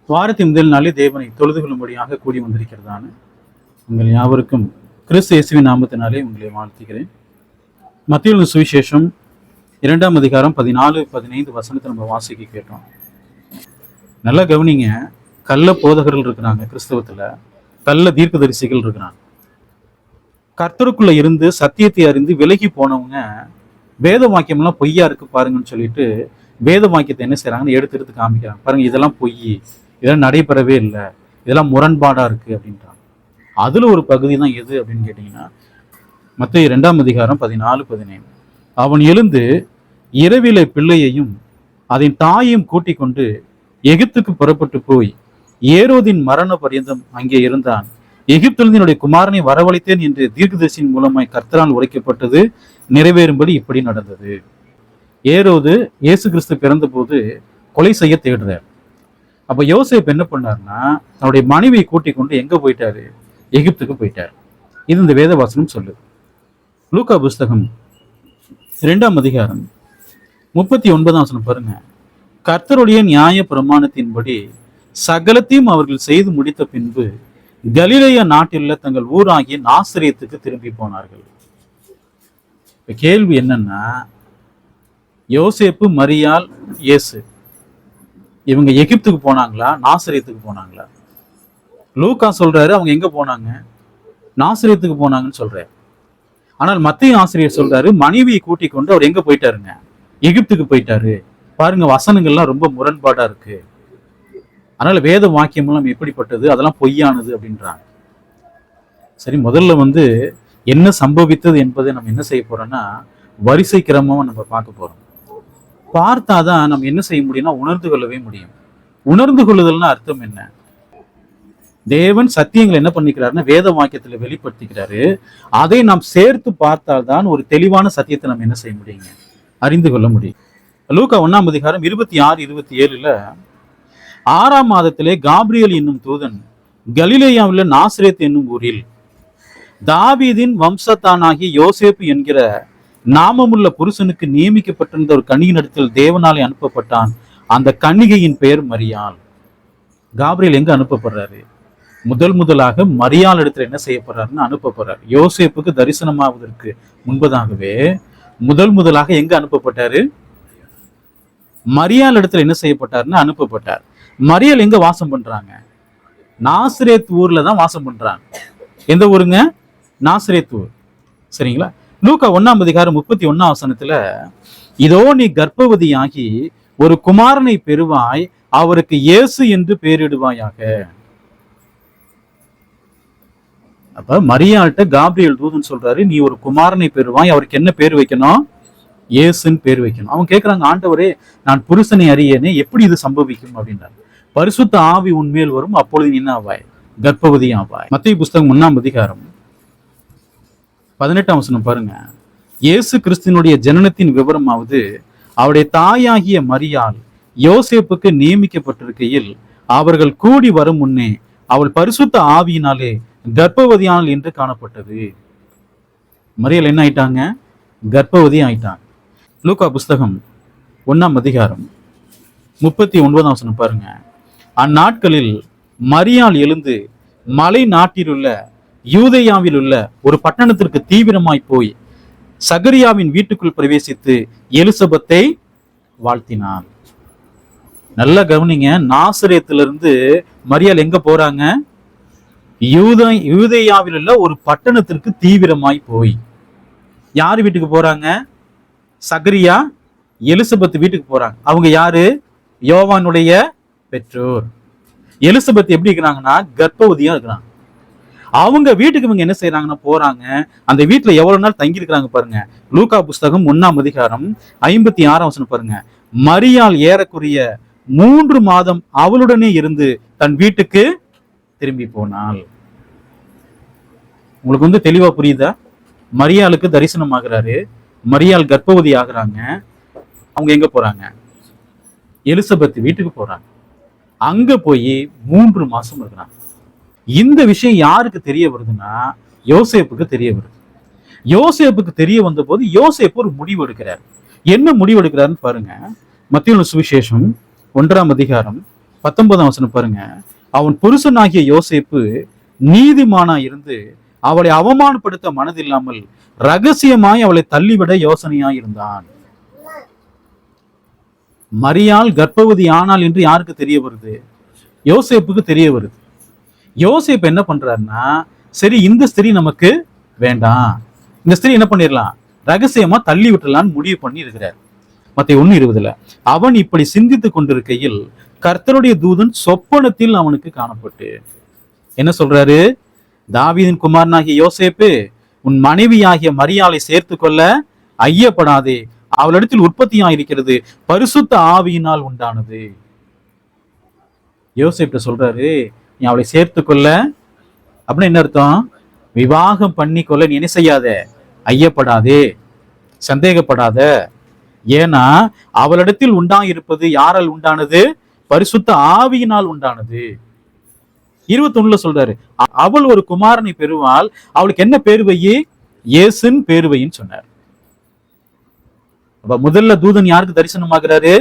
வாரத்தின் முதல் நாளே தேவனை தொழுது கொள்ளும்படியாக கூடி வந்திருக்கிறதான உங்கள் யாவருக்கும் கிறிஸ்து இயேசுவின் நாமத்தினாலே உங்களை வாழ்த்துகிறேன். மத்தேயு சுவிசேஷம் 2ஆம் அதிகாரம் 14-15 வசனத்தை நம்ம வாசிக்க கேட்டோம். நல்லா கவனிங்க. கள்ள போதகர்கள் இருக்கிறாங்க, கிறிஸ்தவத்துல கள்ள தீர்க்கதரிசிகள் இருக்கிறாங்க. கர்த்தருக்குள்ள இருந்து சத்தியத்தை அறிந்து விலகி போனவங்க வேத வாக்கியம்லாம் பொய்யா இருக்கு பாருங்கன்னு சொல்லிட்டு வேத வாக்கியத்தை என்ன செய்யறாங்கன்னு எடுத்து காமிக்கிறாங்க. பாருங்க, இதெல்லாம் பொய், இதெல்லாம் நடைபெறவே இல்லை, இதெல்லாம் முரண்பாடா இருக்கு அப்படின்றாங்க. அதுல ஒரு பகுதி தான் எது அப்படின்னு கேட்டீங்கன்னா மத்தேயு 2ஆம் அதிகாரம் 14-15. அவன் எழுந்து இரவிலே பிள்ளையையும் அதன் தாயையும் கூட்டிக் கொண்டு எகிப்துக்கு புறப்பட்டு போய் ஏரோதின் மரண பரியந்தம் அங்கே இருந்தான். எகிப்திலிருந்து குமாரனை வரவழைத்தேன் என்று தீர்க்கதரிசியின் மூலமாய் கர்த்தரால் உரைக்கப்பட்டது நிறைவேறும்படி இப்படி நடந்தது. ஏரோது இயேசு கிறிஸ்து பிறந்த போது கொலை செய்ய தேடுறார். அப்ப யோசேப்பு என்ன பண்ணார்னா தன்னுடைய மனைவியை கூட்டிக் கொண்டு எங்க போயிட்டாரு? எகிப்துக்கு போயிட்டார். இது இந்த வேதவாசனம் சொல்லுது. லூக்கா புஸ்தகம் 2ஆம் அதிகாரம் 39ஆம் வசனம் பாருங்க. கர்த்தருடைய நியாய பிரமாணத்தின்படி சகலத்தையும் அவர்கள் செய்து முடித்த பின்பு கலிலேயா நாட்டில் தங்கள் ஊராகிய நாசரேத்துக்கு திரும்பி போனார்கள். இப்ப கேள்வி என்னன்னா, யோசேப்பு, மரியாள், இயேசு இவங்க எகிப்துக்கு போனாங்களா, நாசரேத்துக்கு போனாங்களா? லூக்கா சொல்றாரு அவங்க எங்க போனாங்க? நாசரேத்துக்கு போனாங்கன்னு சொல்றாரு. ஆனால் மத்தேயு ஆசிரியர் சொல்றாரு மனைவியை கூட்டிக் கொண்டு அவர் எங்க போயிட்டாருங்க? எகிப்துக்கு போயிட்டாரு. பாருங்க, வசனங்கள்லாம் ரொம்ப முரண்பாடா இருக்கு. அதனால வேத வாக்கியம் எல்லாம் எப்படிப்பட்டது, அதெல்லாம் பொய்யானது அப்படின்றாங்க. சரி, முதல்ல என்ன சம்பவித்தது என்பதை நம்ம என்ன செய்ய போறோம்னா வரிசை கிரமமா நம்ம பார்க்க போறோம். பார்த்தாதான் நம்ம என்ன செய்ய முடியும்னா உணர்ந்து கொள்ளவே முடியும். உணர்ந்து கொள்ளுதல்னா அர்த்தம் என்ன? தேவன் சத்தியங்களை என்ன பண்ணிக்கிறாருன்னா வேத வாக்கியத்துல வெளிப்படுத்திக்கிறாரு. அதை நாம் சேர்த்து பார்த்தால்தான் ஒரு தெளிவான சத்தியத்தை நம்ம என்ன செய்ய முடியுங்க, அறிந்து கொள்ள முடியும். லூக்கா 1ஆம் அதிகாரம் 26-27 6ஆம் மாதத்திலே காபிரியல் என்னும் தூதன் கலிலேயாவில் நாசரேத் என்னும் ஊரில் தாவீதின் வம்சத்தானாகிய யோசேப்பு என்கிற நாமமுள்ள புருஷனுக்கு நியமிக்கப்பட்டிருந்த ஒரு கன்னிகையினிடத்தில் தேவனாலே அனுப்பப்பட்டான். அந்த கன்னிகையின் பெயர் மரியாள். காபிரியல் எங்க அனுப்பப்படுறாரு? முதலாக மரியாள் இடத்துல என்ன செய்யப்படுறாருன்னு அனுப்பப்படுறாரு. யோசேப்புக்கு தரிசனமாவதற்கு முன்பதாகவே முதலாக எங்க அனுப்பப்பட்டாரு? மரியாள் இடத்துல என்ன செய்யப்பட்டாருன்னு அனுப்பப்பட்டார். மரியாள் எங்க வாசம் பண்றாங்க? நாசரேத் ஊர்ல தான் வாசம் பண்றாங்க. எந்த ஊருங்க? நாசரேத் ஊர். சரிங்களா? லூக்கா 1ஆம் அதிகாரம் 31ஆம் வசனத்துல இதோ நீ கர்ப்பவதியாகி ஒரு குமாரனை பெறுவாய், அவருக்கு இயேசு என்று பெயரிடுவாயாக. அப்ப மரியாள்கிட்ட காபிரியல் தூதன் சொல்றாரு, நீ ஒரு குமாரனை பெறுவாய், அவருக்கு என்ன பேர் வைக்கணும்? இயேசுன்னு பேர் வைக்கணும். அவங்க கேட்கிறாங்க, ஆண்டவரே நான் புருஷனை அறியேனே, எப்படி இது சம்பவிக்கும் அப்படின்றாரு. பரிசுத்த ஆவி உன்மேல் வரும், அப்பொழுது என்ன ஆவாய்? கர்ப்பவதி ஆவாய். மத்தேயு புஸ்தகம் 1ஆம் அதிகாரம் 18ஆம் வசனம் பாருங்க. இயேசு கிறிஸ்துவினுடைய ஜனனத்தின் விவரமாவது அவருடைய தாயாகிய மரியாள் யோசேப்புக்கு நியமிக்கப்பட்டிருக்கையில் அவர்கள் கூடி வரும் முன்னே அவள் பரிசுத்த ஆவியினாலே கர்ப்பவதியானாள் என்று காணப்பட்டது. மரியாள் என்ன ஆயிட்டாங்க? கர்ப்பவதி ஆயிட்டாங்க. லூக்கா புஸ்தகம் 1ஆம் அதிகாரம் 39ஆம் வசனம் பாருங்க. அந்நாட்களில் மரியாள் எழுந்து மலை நாட்டில் உள்ள யூதேயாவில் உள்ள ஒரு பட்டணத்திற்கு தீவிரமாய் போய் சகரியாவின் வீட்டுக்குள் பிரவேசித்து எலிசபெத்தை வாழ்த்தினாள். நல்ல கவனிங்க. நாசரேத்திலிருந்து மரியாள் எங்க போறாங்க? யூதேயாவில் உள்ள ஒரு பட்டணத்திற்கு தீவிரமாய் போய் யாரு வீட்டுக்கு போறாங்க? சகரியா, எலிசபெத் வீட்டுக்கு போறாங்க. அவங்க யாரு? யோவானுடைய பெற்றோர். எலிசபெத் எப்படி இருக்கிறாங்கன்னா கர்ப்பவதியா இருக்கிறாங்க. அவங்க வீட்டுக்கு இவங்க என்ன செய்யறாங்கன்னா போறாங்க. அந்த வீட்டுல எவ்வளவு நாள் தங்கி இருக்கிறாங்க பாருங்க. லூக்கா புஸ்தகம் 1ஆம் அதிகாரம் 56ஆம் வசனம் பாருங்க. மரியாள் ஏறக்குறைய 3 மாதம் அவளுடனே இருந்து தன் வீட்டுக்கு திரும்பி போனாள். உங்களுக்கு தெளிவா புரியுதா? மரியாளுக்கு தரிசனம் ஆகிறாரு, மரியாள் கர்ப்பவதி ஆகுறாங்க. அவங்க எங்க போறாங்க? எலிசபெத் வீட்டுக்கு போறாங்க. அங்க போய் 3 மாசம் இருக்கிறாங்க. இந்த விஷயம் யாருக்கு தெரிய வருதுன்னா யோசேப்புக்கு தெரிய வருது. யோசேப்புக்கு தெரிய வந்த போது யோசேப்பு ஒரு முடிவு எடுக்கிறார். என்ன முடிவு எடுக்கிறாருன்னு பாருங்க. மத்தேயு சுவிசேஷம் 1ஆம் அதிகாரம் 19ஆம் வசனம் பாருங்க. அவன் புருஷனாகிய யோசேப்பு நீதிமானா இருந்து அவளை அவமானப்படுத்த மனதில்லாமல் ரகசியமாய் அவளை தள்ளிவிட யோசனையாய் இருந்தான். மரியாள் கர்ப்பவதி ஆனாள் என்று யாருக்கு தெரிய வருது? யோசேப்புக்கு தெரிய வருது. யோசேப்பு என்ன பண்றாருன்னா, சரி இந்த ஸ்திரீ நமக்கு வேண்டாம், இந்த ஸ்திரீ என்ன பண்ணிடலாம், ரகசியமா தள்ளி விட்டுலான்னு முடிவு பண்ணி இருக்கிறார். மத்தேயு 1:20 அவன் இப்படி சிந்தித்துக் கொண்டிருக்கையில் கர்த்தருடைய தூதன் சொப்பனத்தில் அவனுக்கு காணப்பட்டு என்ன சொல்றாரு? தாவீதின் குமாரனாகிய யோசேப்பு, உன் மனைவியாகிய மரியாளை சேர்த்து கொள்ள ஐயப்படாதே, அவளிடத்தில் உற்பத்தியாயிருக்கிறது பரிசுத்த ஆவியினால் உண்டானது. யோசேப்பு சொல்றாரு, நீ அவளை சேர்த்து கொள்ள அப்படின்னு என்ன அர்த்தம்? விவாகம் பண்ணி கொள்ள நீ என்ன செய்யாத, ஐயப்படாதே, சந்தேகப்படாத. ஏன்னா அவளிடத்தில் உண்டாயிருப்பது யாரால் உண்டானது? பரிசுத்த ஆவியினால் உண்டானது. 21 சொல்றாரு, அவள் ஒரு குமாரனை பெறுவாள், அவளுக்கு என்ன பேரு வையி? இயேசுன்னு பேரு வையின்னு சொன்னார். முதல்ல தூதன் யாருக்கு தரிசனமாகிறாரு?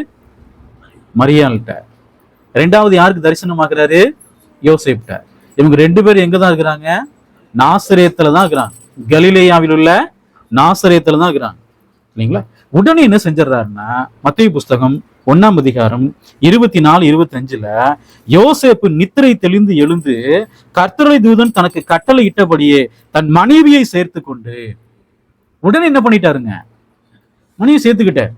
மரியாள்கிட்ட. ரெண்டாவது யாருக்கு தரிசனமாகிறாரு? யோசேப்கிட்ட. இவங்க 2 பேரும் எங்கதான் இருக்கிறாங்க? நாசரேத்துல தான் இருக்கிறாங்க. கலிலேயாவில் உள்ள நாசரேத்துல தான் இருக்கிறாங்க இல்லைங்களா? உடனே என்ன செஞ்சிடறாருன்னா, மத்தேயு புஸ்தகம் 1ஆம் அதிகாரம் 24-25 யோசேப்பு நித்திரை தெளிந்து எழுந்து கர்த்தருடைய தூதன் தனக்கு கட்டளை இட்டபடியே தன் மனைவியை சேர்த்து கொண்டு உடனே என்ன பண்ணிட்டாருங்க? மனைவியை சேர்த்துக்கிட்டார்.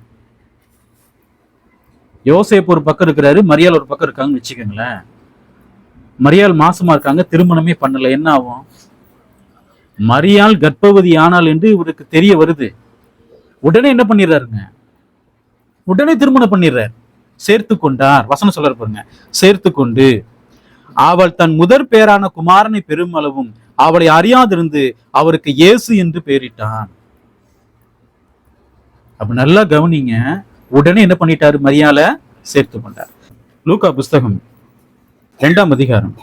யோசேப்பு ஒரு பக்கம் இருக்கிறாரு, மரியாள் ஒரு பக்கம் இருக்காங்கன்னு வச்சுக்கோங்களேன். மரியாள் மாசமா இருக்காங்க, திருமணமே பண்ணல. என்ன ஆகும்? மரியாள் கர்ப்பவதி ஆனால் என்று இவருக்கு தெரிய வருது. உடனே என்ன பண்ணிடுறாருங்க? உடனே திருமணம் பண்ணிடுறார். சேர்த்து கொண்டார். வசனம் சொல்ல பாருங்க, சேர்த்து கொண்டு அவள் தன் முதற் பேரான குமாரனை பெருமளவும் அவளை அறியாதிருந்து அவருக்கு இயேசு என்று பெயரிட்டான். அப்ப நல்லா கவனிங்க, உடனே என்ன பண்ணிட்டாரு? மரியாளை சேர்த்து கொண்டார். லூக்கா புஸ்தகம் 2ஆம் அதிகாரம்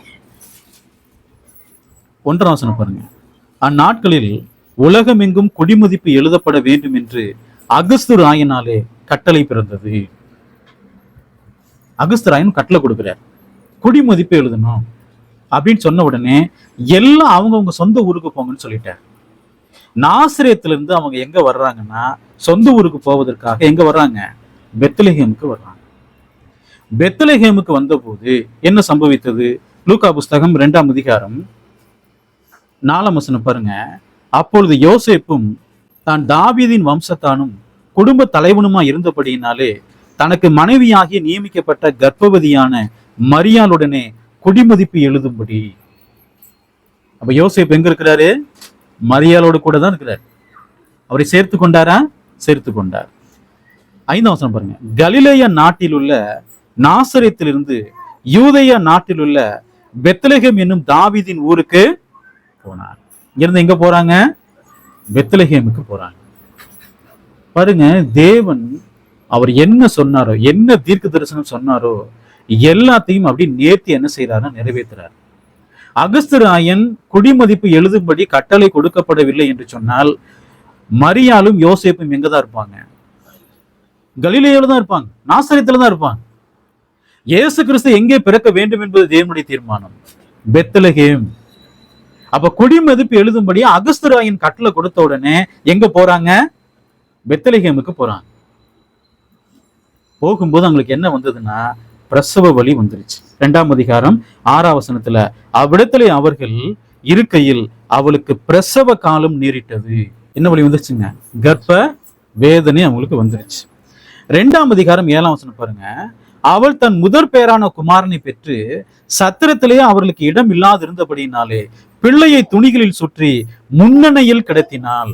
1ஆம் வசனம் பாருங்க. அந்நாட்களில் உலகமெங்கும் குடிமதிப்பு எழுதப்பட வேண்டும் என்று அகஸ்து ராயனாலே கட்டளை பிறந்தது. அகஸ்து ராயன் கட்டளை கொடுக்கிறார், குடிமதிப்பு எழுதணும் அப்படின்னு சொன்ன உடனே எல்லாம் அவங்கவுங்க சொந்த ஊருக்கு போங்கன்னு சொல்லிட்டார். நாசரேத்துல இருந்து அவங்க எங்க வர்றாங்கன்னா, சொந்த ஊருக்கு போவதற்காக எங்க வர்றாங்க? பெத்லெகேமுக்கு வர்றாங்க. பெத்லெகேமுக்கு வந்த போது என்ன சம்பவித்தது? லூக்கா புஸ்தகம் 2ஆம் அதிகாரம் 4ஆம் வசனம் பாருங்க. அப்பொழுது யோசேப்பும் தான் தாவீதின் வம்சத்தானும் குடும்ப தலைவனுமா இருந்தபடியினாலே தனக்கு மனைவியாகி நியமிக்கப்பட்ட கர்ப்பவதியான மரியாளுடனே குடிமதிப்பு எழுதும்படி. அப்ப யோசேப்பு எங்க இருக்கிறாரு? மரியாளோடு கூட தான் இருக்கிறார். அவரை சேர்த்து கொண்டாரா? சேர்த்து கொண்டார். 5ஆம் வசனம் பாருங்க. கலிலேயா நாட்டில் உள்ள நாசரேத்திலிருந்து யூதேயா நாட்டில் உள்ள பெத்லெகேம் என்னும் தாவீதின் ஊருக்கு போனார். இங்கிருந்து எங்க போறாங்க? பெத்லெகேமுக்கு போறாங்க. பாருங்க, தேவன் அவர் என்ன சொன்னாரோ, என்ன தீர்க்க தரிசனம் சொன்னாரோ எல்லாத்தையும் அப்படி நேர்த்தி என்ன செய்யறாருன்னா நிறைவேற்றுறார். அகஸ்து ராயன் குடிமதிப்பு எழுதும்படி கட்டளை கொடுக்கப்படவில்லை என்று சொன்னால் மரியாளும் யோசேப்பும் எங்கதான் இருப்பாங்க? கலிலேயால தான் இருப்பாங்க, நாசரேத்துல தான் இருப்பாங்க. இயேசு கிறிஸ்து எங்கே பிறக்க வேண்டும் என்பது தேவனுடைய தீர்மானம், பெத்லெகேம். அப்ப குடிமதிப்பு எழுதும்படி அகஸ்து ராயன் கட்டளை கொடுத்த உடனே எங்க போறாங்க? பெத்லெகேமுக்கு போறாங்க. போகும்போது அவங்களுக்கு என்ன வந்ததுன்னா, பிரசவ வலி வந்துருச்சு. 2ஆம் அதிகாரம் 6ஆம் வசனத்துல அவ்விடத்திலே அவர்கள் இருக்கையில் அவளுக்கு பிரசவ காலம் நேரிட்டது. என்ன வலி வந்துருச்சுங்க? கர்ப்ப வேதனை அவங்களுக்கு வந்துருச்சு. 2ஆம் அதிகாரம் 7ஆம் வசனம் பாருங்க. அவள் தன் முதற் பேரான குமாரனை பெற்று சத்திரத்திலே அவர்களுக்கு இடம் இல்லாது இருந்தபடியினாலே பிள்ளையை துணிகளில் சுற்றி முன்னணையில் கிடத்தினாள்.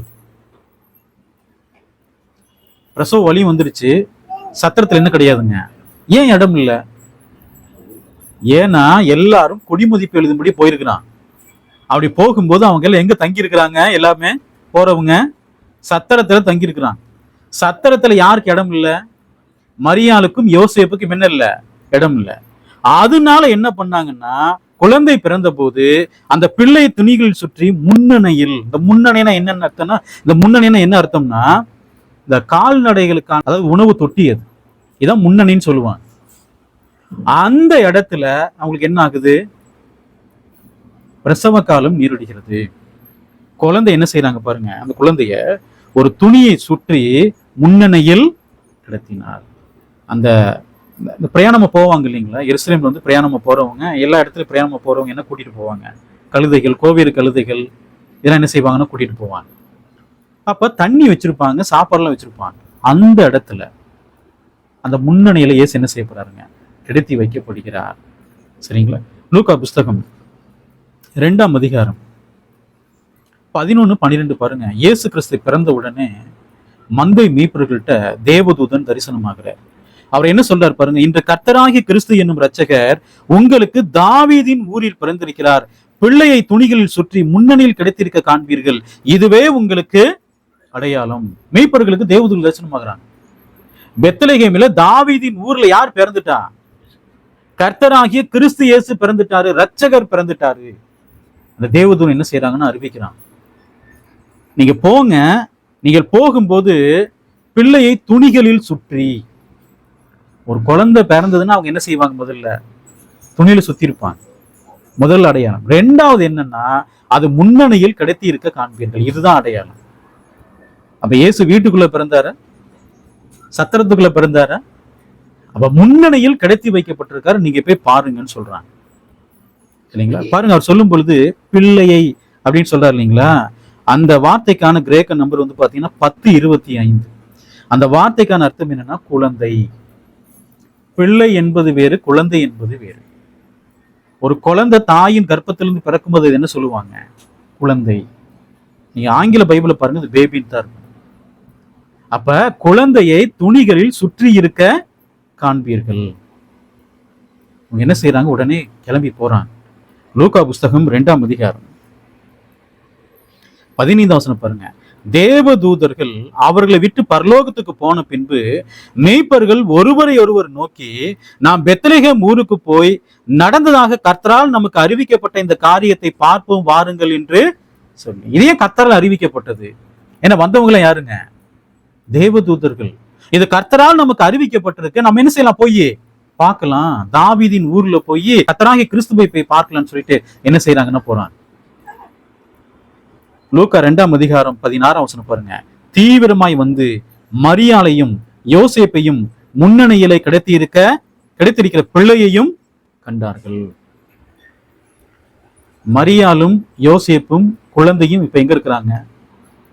பிரசவ வலி வந்துருச்சு, சத்திரத்துல என்ன கிடையாதுங்க. ஏன் இடம் இல்லை? ஏன்னா எல்லாரும் குடிமதிப்பு எழுதும்படி போயிருக்கிறான். அப்படி போகும்போது அவங்க எல்லாம் எங்க தங்கி இருக்கிறாங்க? எல்லாமே போறவங்க சத்திரத்துல தங்கி இருக்கிறாங்க. சத்திரத்துல யாருக்கு இடம் இல்லை? மரியாளுக்கும் யோசேப்புக்கும் என்ன இல்லை? இடம் இல்லை. அதனால என்ன பண்ணாங்கன்னா, குழந்தை பிறந்த போது அந்த பிள்ளை துணிகளில் சுற்றி முன்னணையில், இந்த முன்னணைனா என்னென்ன அர்த்தம்னா, இந்த முன்னணைனா என்ன அர்த்தம்னா, இந்த கால்நடைகளுக்கான, அதாவது உணவு தொட்டி, அது இதான் முன்னணின்னு சொல்லுவாங்க. அந்த இடத்துல அவங்களுக்கு என்ன ஆகுது? பிரசவ காலம் நீரடிக்கிறது. குழந்தை என்ன செய்யறாங்க பாருங்க, அந்த குழந்தைய ஒரு துணியை சுற்றி முன்னணியில் கிடத்தினார். அந்த பிரயாணமா போவாங்க இல்லைங்களா, எருசலேம்ல வந்து பிரயாணமா போறவங்க, எல்லா இடத்துலயும் பிரயாணமா போறவங்க என்ன கூட்டிட்டு போவாங்க? கழுதைகள், கோவேறு கழுதைகள், இதெல்லாம் என்ன செய்வாங்கன்னா கூட்டிட்டு போவாங்க. அப்ப தண்ணி வச்சிருப்பாங்க, சாப்பாடுலாம் வச்சிருப்பாங்க. அந்த இடத்துல அந்த முன்னணியில இயேசு என்ன செய்யப்படுறாருங்க? கிடத்தி வைக்கப்படுகிறார். சரிங்களா? லூக்கா புஸ்தகம் 2ஆம் அதிகாரம் 11-12 பாருங்க. இயேசு கிறிஸ்து பிறந்த உடனே மந்தை மீட்பர்கள்ட்ட தேவதூதன் தரிசனமாகிறார். அவர் என்ன சொல்றார் பாருங்க, இன்று கர்த்தராகிய கிறிஸ்து என்னும் இரட்சகர் உங்களுக்கு தாவீதின் ஊரில் பிறந்திருக்கிறார். பிள்ளையை துணிகளில் சுற்றி முன்னணியில் கிடைத்திருக்க காண்பீர்கள். இதுவே உங்களுக்கு அடையாளம். மெய்ப்பர்களுக்கு தேவதூதன் தரிசனமாகிறாங்க. பெத்லகேமில தாவீதின் ஊர்ல யார் பிறந்துட்டா? கர்த்தராகிய கிறிஸ்து இயேசு பிறந்துட்டாரு, இரட்சகர் பிறந்துட்டாரு. அந்த தேவதூதன் என்ன செய்யறாங்கன்னு அறிவிக்கிறான். நீங்க போங்க, நீங்கள் போகும்போது பிள்ளையை துணிகளில் சுற்றி, ஒரு குழந்தை பிறந்ததுன்னா அவங்க என்ன செய்வாங்க? முதல்ல துணியில சுத்தி இருப்பாங்க, முதல் அடையாளம். ரெண்டாவது என்னன்னா, அது முன்னணியில் கிடைத்தி இருக்க காண்பீர்கள். இதுதான் அடையாளம். அப்ப இயேசு வீட்டுக்குள்ள பிறந்தார, சத்திரத்துக்குள்ள பிறந்தார? அப்ப முன்னணியில் கிடைத்தி வைக்கப்பட்டிருக்காரு, நீங்க போய் பாருங்கன்னு சொல்றாங்க இல்லைங்களா? பாருங்க, அவர் சொல்லும் பொழுது பிள்ளையை அப்படின்னு சொல்றாரு இல்லைங்களா? அந்த வார்த்தைக்கான கிரேக்க நம்பர் வந்து பாத்தீங்கன்னா 10:25. அந்த வார்த்தைக்கான அர்த்தம் என்னன்னா குழந்தை. பிள்ளை என்பது வேறு, குழந்தை என்பது வேறு. ஒரு குழந்தை தாயின் கர்ப்பத்திலிருந்து பிறக்கும்போது என்ன சொல்லுவாங்க? குழந்தை. நீங்க ஆங்கில பைபிளை பாருங்க, அது பேபின்னு தான் இருக்கும். அப்ப குழந்தையை துணிகளில் சுற்றி இருக்க காண்பீர்கள். என்ன செய்யறாங்க? உடனே கிளம்பி போறாங்க. லூக்கா புஸ்தகம் 2ஆம் அதிகாரம் 15ஆம் வசனம் பாருங்க. தேவதூதர்கள் அவர்களை விட்டு பரலோகத்துக்கு போன பின்பு மேய்ப்பர்கள் ஒருவரை ஒருவர் நோக்கி, நாம் பெத்லகேம் ஊருக்கு போய் நடந்ததாக கர்த்தரால் நமக்கு அறிவிக்கப்பட்ட இந்த காரியத்தை பார்ப்போம் வாருங்கள் என்று சொல்லி. இதே கர்த்தரால் அறிவிக்கப்பட்டது. ஏன்னா வந்தவங்கள யாருங்க? தேவதூதர்கள். இது கர்த்தரால் நமக்கு அறிவிக்கப்பட்டிருக்கு, நம்ம என்ன செய்யலாம்? போய் பார்க்கலாம். தாவீதின் ஊர்ல போய் கர்த்தராகிய கிறிஸ்துவை போய் பார்க்கலாம்னு சொல்லிட்டு என்ன செய்யறாங்கன்னா போறாங்க. லூக்கா 2ஆம் அதிகாரம் 16ஆம் வசனம் பாருங்க. தீவிரமாய் வந்து மரியாளையும் யோசேப்பையும் முன்னணியிலே கிடைத்திருக்கிற பிள்ளையையும் கண்டார்கள். மரியாளும் யோசேப்பும் குழந்தையும் இப்ப எங்க இருக்கிறாங்க?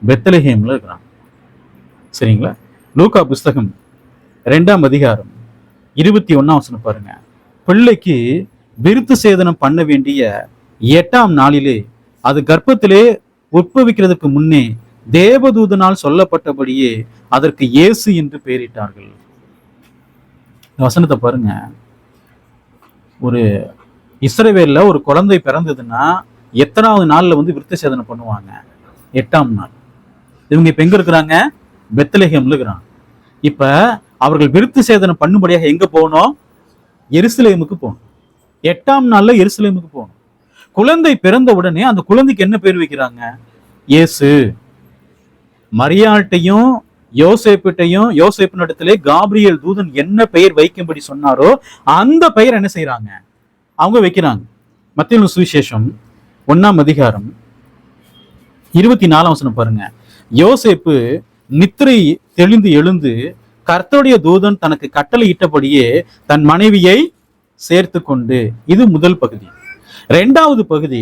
பெத்லகேம்ல இருக்கிறாங்க. சரிங்களா? லூக்கா புஸ்தகம் 2ஆம் அதிகாரம் 21ஆம் வசனம் பாருங்க. பிள்ளைக்கு விருத்து சேதனம் பண்ண வேண்டிய 8ஆம் நாளிலே, அது கர்ப்பத்திலே உட்பவிக்கிறதுக்கு முன்னே தேவதூதனால் சொல்லப்பட்டபடியே அதற்கு இயேசு என்று பெயரிட்டார்கள். வசனத்தை பாருங்க. ஒரு இஸ்ரவேல்ல ஒரு குழந்தை பிறந்ததுன்னா எத்தனாவது நாள்ல வந்து விருத்த சேதனம் பண்ணுவாங்க? 8ஆம் நாள். இவங்க இப்ப எங்க இருக்கிறாங்க? பெத்லகேம்ல இருக்கிறாங்க. இப்ப அவர்கள் விருத்த சேதனம் பண்ணும்படியாக எங்க போகணும்? எருசலேமுக்கு போகணும். 8ஆம் நாள்ல எருசலேமுக்கு போகணும். குழந்தை பிறந்த உடனே அந்த குழந்தைக்கு என்ன பேர் வைக்கிறாங்க? இயேசு. மரியாள்கிட்டையும் யோசேப்பின் இடத்திலே காபிரியேல் தூதன் என்ன பெயர் வைக்கும்படி சொன்னாரோ அந்த பெயர் என்ன செய்யறாங்க? அவங்க வைக்கிறாங்க. மத்தேயு சுவிசேஷம் 1ஆம் அதிகாரம் 24ஆம் வசனம் பாருங்க. யோசேப்பு நித்திரை தெளிந்து எழுந்து கர்த்தருடைய தூதன் தனக்கு கட்டளை இட்டபடியே தன் மனைவியை சேர்த்து கொண்டு. இது முதல் பகுதி. இரண்டாவது பகுதி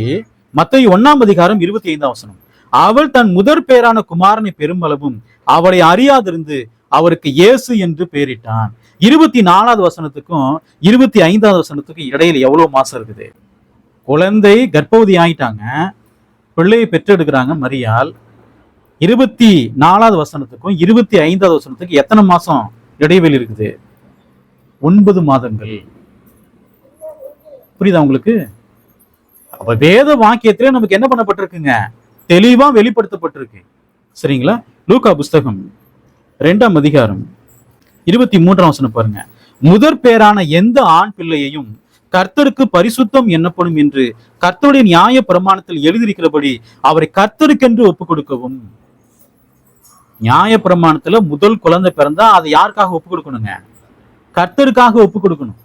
மத்தேயு 1ஆம் அதிகாரம் 25ஆம் வசனம். அவள் தன் முதற் பேரான குமாரனை பெருமளவும் அவளை அறியாதிருந்து அவருக்கு இயேசு என்று பெயரிட்டான். 24வது வசனத்துக்கும் 25வது வசனத்துக்கும் இடையில எவ்வளவு மாசம் இருக்குது? குழந்தை கர்ப்பவதி ஆயிட்டாங்க, பிள்ளையை பெற்றெடுக்கிறாங்க மரியாள். 24வது வசனத்துக்கும் 25வது வசனத்துக்கு எத்தனை மாசம் இடைவெளி இருக்குது? 9 மாதங்கள். புரியுதா உங்களுக்கு? அப்ப வேத வாக்கியத்திலே நமக்கு என்ன பண்ணப்பட்டிருக்குங்க? தெளிவா வெளிப்படுத்தப்பட்டிருக்கு. சரிங்களா? லூக்கா புஸ்தகம் 2ஆம் அதிகாரம் 23ஆம் வசனம் பாருங்க. முதற் பேரான எந்த ஆண் பிள்ளையையும் கர்த்தருக்கு பரிசுத்தம் எண்ணப்படும் என்று கர்த்தருடைய நியாய பிரமாணத்தில் எழுதியிருக்கிறபடி அவரை கர்த்தருக்கென்று ஒப்புக் கொடுக்கவும். நியாய பிரமாணத்துல முதல் குழந்தை பிறந்தா அதை யாருக்காக ஒப்புக் கொடுக்கணுங்க? கர்த்தருக்காக ஒப்புக் கொடுக்கணும்.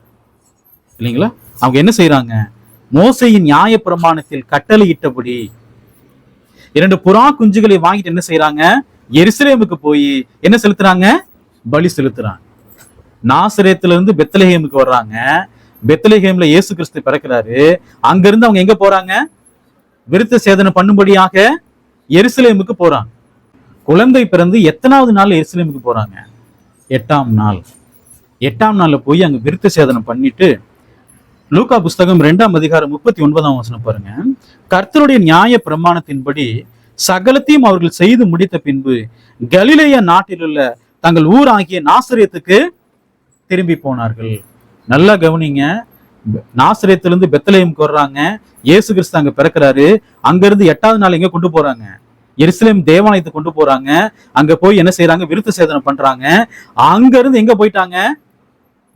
இல்லைங்களா? அவங்க என்ன செய்யறாங்க? மோசேயின் நியாய பிரமாணத்தில் கட்டளையிட்டபடி 2 புறா குஞ்சுகளை வாங்கிட்டு என்ன செய்யறாங்க? எருசலேமுக்கு போய் என்ன செலுத்துறாங்க? பலி செலுத்துறாங்க. நாசரேத்துல இருந்து பெத்லகேமுக்கு வர்றாங்க. பெத்லகேம்ல இயேசு கிறிஸ்து பிறக்கிறாரு. அங்கிருந்து அவங்க எங்க போறாங்க? விருத்த சேதனம் பண்ணும்படியாக எருசலேமுக்கு போறாங்க. குழந்தை பிறந்து எத்தனாவது நாள் எருசலேமுக்கு போறாங்க? 8ஆம் நாள். 8ஆம் நாள்ல போய் அங்க விருத்த சேதனம் பண்ணிட்டு, லூக்கா புஸ்தகம் 2ஆம் அதிகாரம் 39ஆம் வசனம் பாருங்க. கர்த்தருடைய நியாய பிரமாணத்தின்படி சகலத்தையும் அவர்கள் செய்து முடித்த பின்பு கலிலேயா நாட்டில் உள்ள தங்கள் ஊர் ஆகிய நாசரேத்துக்கு திரும்பி போனார்கள். நல்லா கவனிங்க. நாசரேத்திலிருந்து பெத்லகேமுக்கு வர்றாங்க. இயேசு கிறிஸ்து அங்க பிறக்கிறாரு. அங்க இருந்து 8ஆவது நாள் எங்க கொண்டு போறாங்க? எருசலேம் தேவாலயத்தை கொண்டு போறாங்க. அங்க போய் என்ன செய்யறாங்க? விருத்த சேதனம் பண்றாங்க. அங்க இருந்து எங்க போயிட்டாங்க?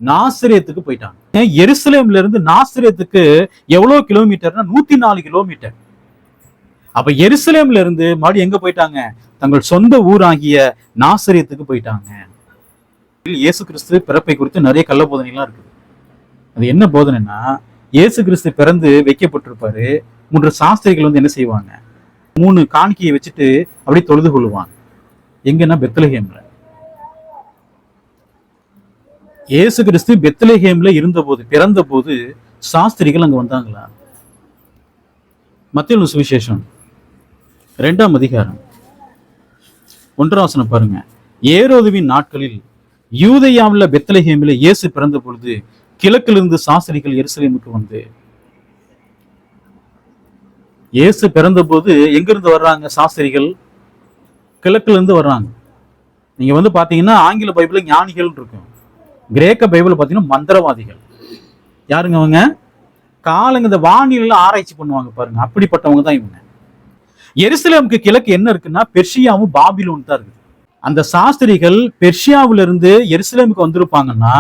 நாசரேத்துக்கு போயிட்டாங்க. எருசலேம்ல இருந்து நாசரேத்துக்கு எவ்வளவு கிலோமீட்டர்னா 104 கிலோமீட்டர். அப்ப எருசலேம்ல இருந்து மறுபடியும் எங்க போயிட்டாங்க? தங்கள் சொந்த ஊராகிய நாசரேத்துக்கு போயிட்டாங்க. இயேசு கிறிஸ்து பிறப்பை குறித்து நிறைய கள்ள போதனைலாம் இருக்குது. அது என்ன போதனைன்னா, இயேசு கிறிஸ்து பிறந்து வைக்கப்பட்டிருப்பாரு. 3 சாஸ்திரிகள் வந்து என்ன செய்வாங்க? 3 காணிக்கையை வச்சுட்டு அப்படி தொழுது கொள்ளுவாங்க. எங்கன்னா பெத்லகேம்ல. இயேசு கிறிஸ்து பெத்லகேம்ல இருந்தபோது, பிறந்த போது சாஸ்திரிகள் அங்க வந்தாங்களா? மத்தேயு சுவிசேஷம் 2ஆம் அதிகாரம் 1ஆம் வசனம் பாருங்க. ஏரோதுவின் நாட்களில் யூதேயாவில் பெத்லகேமில் இயேசு பிறந்த பொழுது கிழக்கிலிருந்து சாஸ்திரிகள் எருசலேமுக்கு வந்து, இயேசு பிறந்த போது எங்கிருந்து வர்றாங்க சாஸ்திரிகள்? கிழக்குல இருந்து வர்றாங்க. நீங்க வந்து பாத்தீங்கன்னா ஆங்கில பைபிள்ல ஞானிகள் இருக்கும், கிரேக்க பைபிள் பாத்தீங்கன்னா மந்திரவாதிகள். யாருங்க அவங்க? காலங்க இந்த வானிலையில ஆராய்ச்சி பண்ணுவாங்க பாருங்க, அப்படிப்பட்டவங்க தான் இவங்க. எருசலேமுக்கு கிழக்கு என்ன இருக்குன்னா பெர்ஷியாவும் பாபிலோன் தான் இருக்கு. அந்த சாஸ்திரிகள் பெர்ஷியாவில இருந்து எருசலேமுக்கு வந்திருப்பாங்கன்னா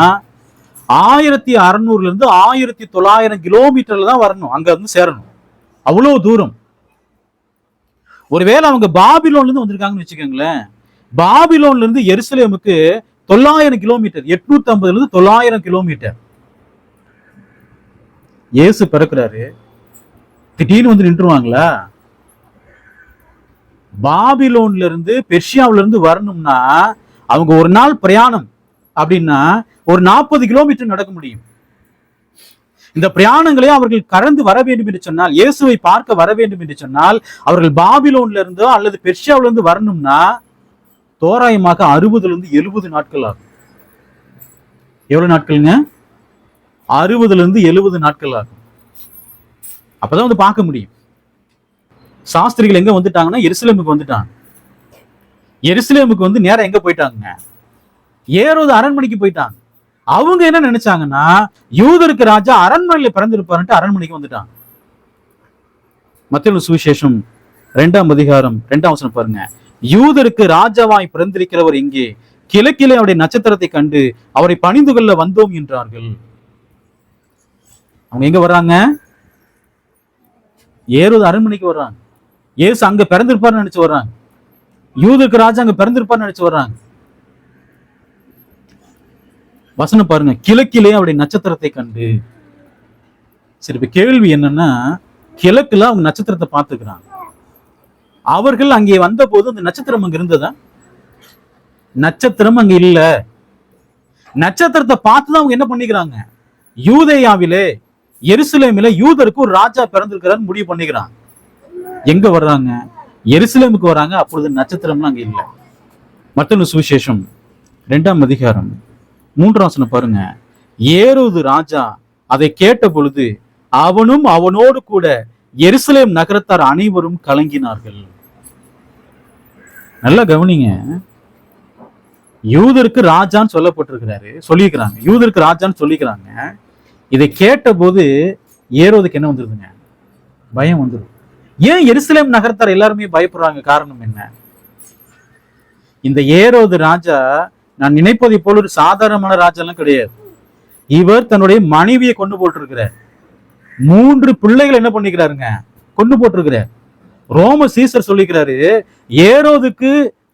1600 இருந்து 1900 கிலோமீட்டர்ல தான் வரணும், அங்க இருந்து சேரணும். அவ்வளவு தூரம். ஒருவேளை அவங்க பாபிலோன்ல இருந்து வந்திருக்காங்கன்னு வச்சுக்கோங்களேன். பாபிலோன்ல இருந்து எருசலேமுக்கு 900 கிலோமீட்டர், 850 இருந்து 900 கிலோமீட்டர். இயேசு பிறக்கிறாரு, திடீர்னு வந்து நின்றுவாங்களா? பாபிலோன்ல இருந்து பெர்ஷியாவில இருந்து வரணும்னா அவங்க ஒரு நாள் பிரயாணம் அப்படின்னா ஒரு 40 கிலோமீட்டர் நடக்க முடியும். இந்த பிரயாணங்களே அவர்கள் கடந்து வர வேண்டும் என்று சொன்னால், இயேசுவை பார்க்க வர வேண்டும் என்று சொன்னால், அவர்கள் பாபிலோன்ல இருந்தோ அல்லது பெர்ஷியாவில இருந்து வரணும்னா தோராயமாக 60 இருந்து 70 நாட்கள் ஆகும். எவ்வளவு நாட்கள்ங்க? 60 இருந்து 70 நாட்கள் ஆகும். அப்பதான் வந்து பார்க்க முடியும். சாஸ்திரிகள் எங்க வந்துட்டாங்கன்னா எருசலேமுக்கு வந்துட்டாங்க. எருசலேமுக்கு வந்து நேரம் எங்க போயிட்டாங்க? ஏரோது அரண்மனைக்கு போயிட்டாங்க. அவங்க என்ன நினைச்சாங்கன்னா யூதருக்கு ராஜா அரண்மனையில பிறந்திருப்பாருன்ட்டு அரண்மனைக்கு வந்துட்டாங்க. மத்தேயு சுவிசேஷம் 2ஆம் அதிகாரம் 2ஆம் வசனம் பாருங்க. யூதருக்கு ராஜாவாய் பிறந்திருக்கிறவர் எங்கே? கிழக்கிலே அவருடைய நட்சத்திரத்தை கண்டு அவரை பணிந்து கொள்ள வந்தோம் என்றார்கள். அவங்க எங்க வர்றாங்க? ஏரோது அரண்மனைக்கு வர்றாங்க. இயேசு அங்க பிறந்திருப்பார்னு நினைச்சு வர்றாங்க. யூதருக்கு ராஜா அங்க பிறந்திருப்பார்னு நினைச்சு வர்றாங்க. வசனம் பாருங்க, கிழக்கிலே அவருடைய நட்சத்திரத்தை கண்டு. சரி, இப்ப கேள்வி என்னன்னா, கிழக்குல அவங்க நட்சத்திரத்தை பார்த்துக்கிறாங்க. அவர்கள் அங்கே வந்த போது அந்த நட்சத்திரம் அங்க இருந்ததா? நட்சத்திரம் அங்க இல்ல. நட்சத்திரத்தை பார்த்துதான் அவங்க என்ன பண்ணிக்கிறாங்க? யூதேயாவிலே எருசலேமிலே யூதருக்கு ஒரு ராஜா பிறந்திருக்கிறார் முடிவு பண்ணிக்கிறாங்க. எங்க வர்றாங்க? எருசலேமுக்கு வராங்க. அப்பொழுது நட்சத்திரம்லாம் அங்க இல்லை. மத்தேயு சுவிசேஷம் 2ஆம் அதிகாரம் 3ஆம் வசனம் பாருங்க. ஏரோது ராஜா அதை கேட்ட பொழுது அவனும் அவனோடு கூட எருசலேம் நகரத்தார் அனைவரும் கலங்கினார்கள். நல்லா கவனிங்க. யூதருக்கு ராஜான்னு சொல்லப்பட்டிருக்கிறாரு, சொல்லிக்கிறாங்க. யூதருக்கு ராஜான்னு சொல்லிக்கிறாங்க. இதை கேட்ட போது ஏரோதுக்கு என்ன வந்துருதுங்க? பயம் வந்துடும். ஏன் எருசலேம் நகரத்தார் எல்லாருமே பயப்படுறாங்க? காரணம் என்ன? இந்த ஏரோது ராஜா நான் நினைப்பதை போல ஒரு சாதாரணமான ராஜாலாம் கிடையாது. இவர் தன்னுடைய மனைவியை கொண்டு போட்டிருக்கிறார். 3 பிள்ளைகள் என்ன பண்ணிக்கிறாருங்க? கொண்டு போட்டிருக்கிறார். ரோம சீசர் சொல்லிக்கிறாரு, ஏரோதுக்கு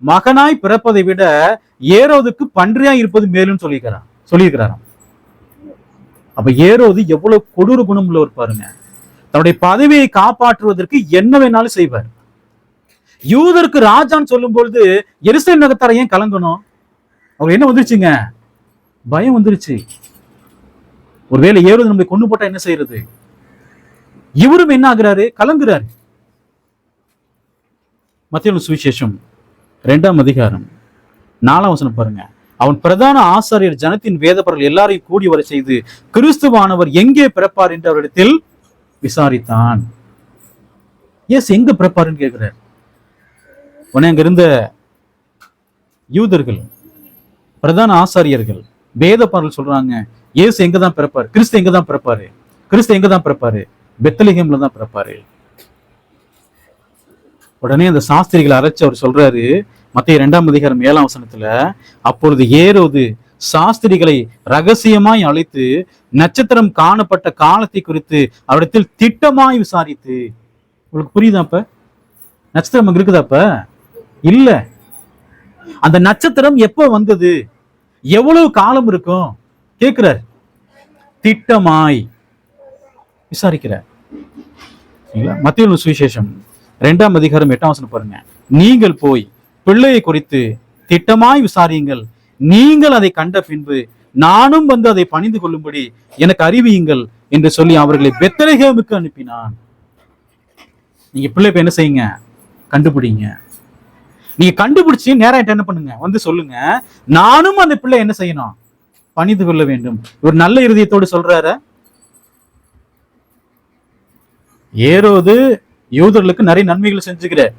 மகனாய் பிறப்பதை விட ஏரோதுக்கு பன்றியாய் இருப்பது மேலும் சொல்லியிருக்கிறாராம். அப்ப ஏரோது எவ்வளவு கொடூர குணம் உள்ளவர் பாருங்க. தன்னுடைய பதவியை காப்பாற்றுவதற்கு என்ன வேணாலும் செய்வார். யூதருக்கு ராஜான்னு சொல்லும் பொழுது எருசலேம் நகரத்தாரை ஏன் கலங்கணும்? அவர் என்ன வந்துருச்சுங்க? பயம் வந்துருச்சு. ஒருவேளை ஏரோது நம்மை கொண்டு போட்டா என்ன செய்யறது? இவரும் என்ன ஆகுறாரு? கலங்குறாரு. மத்தேயு சுவிசேஷம் 2ஆம் அதிகாரம் 4ஆம் வசனம் பாருங்க. அவன் பிரதான ஆசாரியர் ஜனத்தின் வேதபரர்கள் எல்லாரையும் கூடி வர செய்து கிறிஸ்துவானவர் எங்கே பிறப்பார் என்று அவரிடத்தில் விசாரித்தான். எங்க பிறப்பாருன்னு கேட்கிறார். உடனே அங்க இருந்த யூதர்கள், பிரதான ஆசாரியர்கள், வேதபரர்கள் சொல்றாங்க, இயேசு எங்கதான் பிறப்பாரு? கிறிஸ்து எங்கதான் பிறப்பாரு? கிறிஸ்து எங்கதான் பிறப்பாரு? பெத்லகேம்ல தான் பிறப்பாரு. உடனே அந்த சாஸ்திரிகளை அரைச்சு அவர் சொல்றாரு, மத்தேயு 2ஆம் அதிகாரம் 7ஆம் வசனத்துல, அப்பொழுது ஏரோது சாஸ்திரிகளை ரகசியமாய் அழைத்து நட்சத்திரம் காணப்பட்ட காலத்தை குறித்து அவரிடத்தில் திட்டமாய் விசாரித்து. உங்களுக்கு புரியுதாப்ப? நட்சத்திரம் அங்க இருக்குதாப்ப? இல்ல. அந்த நட்சத்திரம் எப்ப வந்தது, எவ்வளவு காலம் இருக்கும் கேட்கிறார். திட்டமாய் விசாரிக்கிறார். மத்தேயு சுவிசேஷம் 2ஆம் அதிகாரம் 8ஆம் வசனம் பாருங்க. நீங்கள் போய் பிள்ளையை குறித்து திட்டமாய் விசாரியுங்கள், நீங்கள் அதை கண்ட பின்பு நானும் வந்து அதை பணிந்து கொள்ளும்படி எனக்கு அறிவியுங்கள் என்று சொல்லி அவர்களை பெத்லகேமுக்கு அனுப்பினான். நீங்க பிள்ளை என்ன செய்யுங்க? கண்டுபிடிங்க. நீங்க கண்டுபிடிச்சு நேரம் என்ன பண்ணுங்க, வந்து சொல்லுங்க. நானும் அந்த பிள்ளை என்ன செய்யணும்? பணிந்து கொள்ள வேண்டும். ஒரு நல்ல இருதயத்தோடு சொல்றாரு. ஏரோது யூதர்களுக்கு நிறைய நன்மைகளை செஞ்சுக்கிறார்.